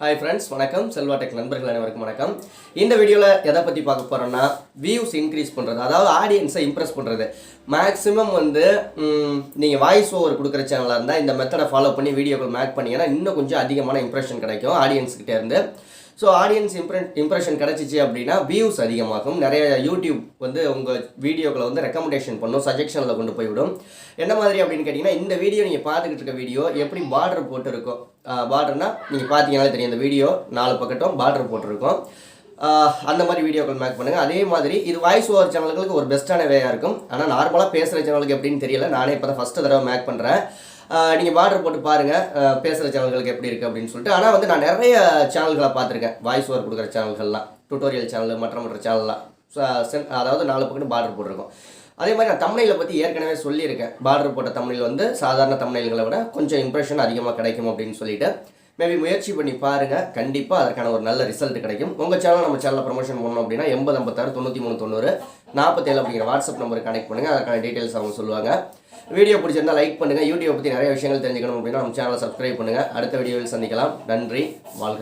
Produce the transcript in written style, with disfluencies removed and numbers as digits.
Hi friends, வணக்கம். Selva tech நண்பர்கள் அனைவருக்கும் வணக்கம். இந்த வீடியோவில் எதை பற்றி பார்க்க போகிறோன்னா, வியூஸ் இன்க்ரீஸ் பண்ணுறது, அதாவது ஆடியன்ஸை இம்ப்ரெஸ் பண்ணுறது. மேக்ஸிமம் நீங்கள் வாய்ஸ் ஓவர் கொடுக்குற சேனலாக இருந்தால் இந்த மெத்தடை ஃபாலோ பண்ணி வீடியோக்கள் மேக் பண்ணிங்கன்னா இன்னும் கொஞ்சம் அதிகமான இம்ப்ரெஷன் கிடைக்கும் ஆடியன்ஸ்கிட்டே இருந்து. ஸோ ஆடியன்ஸ் இம்ப்ரெஷன் கிடச்சிச்சு அப்படின்னா வியூஸ் அதிகமாகும். நிறைய யூடியூப் உங்கள் வீடியோக்களை ரெக்கமெண்டேஷன் பண்ணும், சஜெக்ஷனில் கொண்டு போய்விடும். என்ன மாதிரி அப்படின்னு கேட்டிங்கன்னா, இந்த வீடியோ நீங்கள் பார்த்துக்கிட்டு இருக்க வீடியோ எப்படி பார்டர் போட்டுருக்கோம். பார்டர்னால் நீங்கள் பார்த்தீங்கன்னாலே தெரியும், இந்த வீடியோ 4 பக்கட்டும் பார்டர் போட்டிருக்கோம். அந்த மாதிரி வீடியோக்கள் மேக் பண்ணுங்கள். அதே மாதிரி இது வாய்ஸ் ஓவர் சேனல்களுக்கு ஒரு பெஸ்ட்டான வேயாக இருக்கும். ஆனால் நார்மலாக பேசுகிற சேனலுக்கு எப்படின்னு தெரியல. நானே இப்போ தான் ஃபஸ்ட்டு தடவை மேக் பண்ணுறேன். நீங்கள் பார்டர் போட்டு பாருங்கள் பேசுகிற சேனல்களுக்கு எப்படி இருக்குது அப்படின்னு சொல்லிட்டு. ஆனால் நான் நிறைய சேனல்களை பார்த்துருக்கேன், வாய்ஸ் ஓவர் கொடுக்குற சேனல்கள்லாம், டுட்டோரியல் சேனல், மற்ற சேனல்லாம். அதாவது 4 பக்கம் பார்டர் போட்டிருக்கோம். அதே மாதிரி நான் தம்ப்நெயிலை பற்றி ஏற்கனவே சொல்லியிருக்கேன். பார்டர் போட்ட தம்ப்நெயில் சாதாரண தம்ப்நெயில்களை விட கொஞ்சம் இம்ப்ரெஷன் அதிகமாக கிடைக்கும் அப்படின்னு சொல்லிட்டு மேபி முயற்சி பண்ணி பாருங்கள். கண்டிப்பாக அதற்கான ஒரு நல்ல ரிசல்ட் கிடைக்கும். உங்கள் சேனல் நம்ம சேனலில் ப்ரொமோஷன் பண்ணோம் அப்படின்னா 8056 93 90 47 அப்படிங்கிற வாட்ஸ்அப் நம்பருக்கு கனெக்ட் பண்ணுங்கள். அதற்கான டீட்டெயில்ஸ் அவங்க சொல்லுவாங்க. வீடியோ பிடிச்சிருந்தால் லைக் பண்ணுங்கள். யூடியூப் பற்றி நிறைய விஷயங்கள் தெரிஞ்சுக்கணும் அப்படின்னா நம்ம சேனலை சப்ஸ்கிரைப் பண்ணுங்கள். அடுத்த வீடியோவில் சந்திக்கலாம். நன்றி, வாழ்க.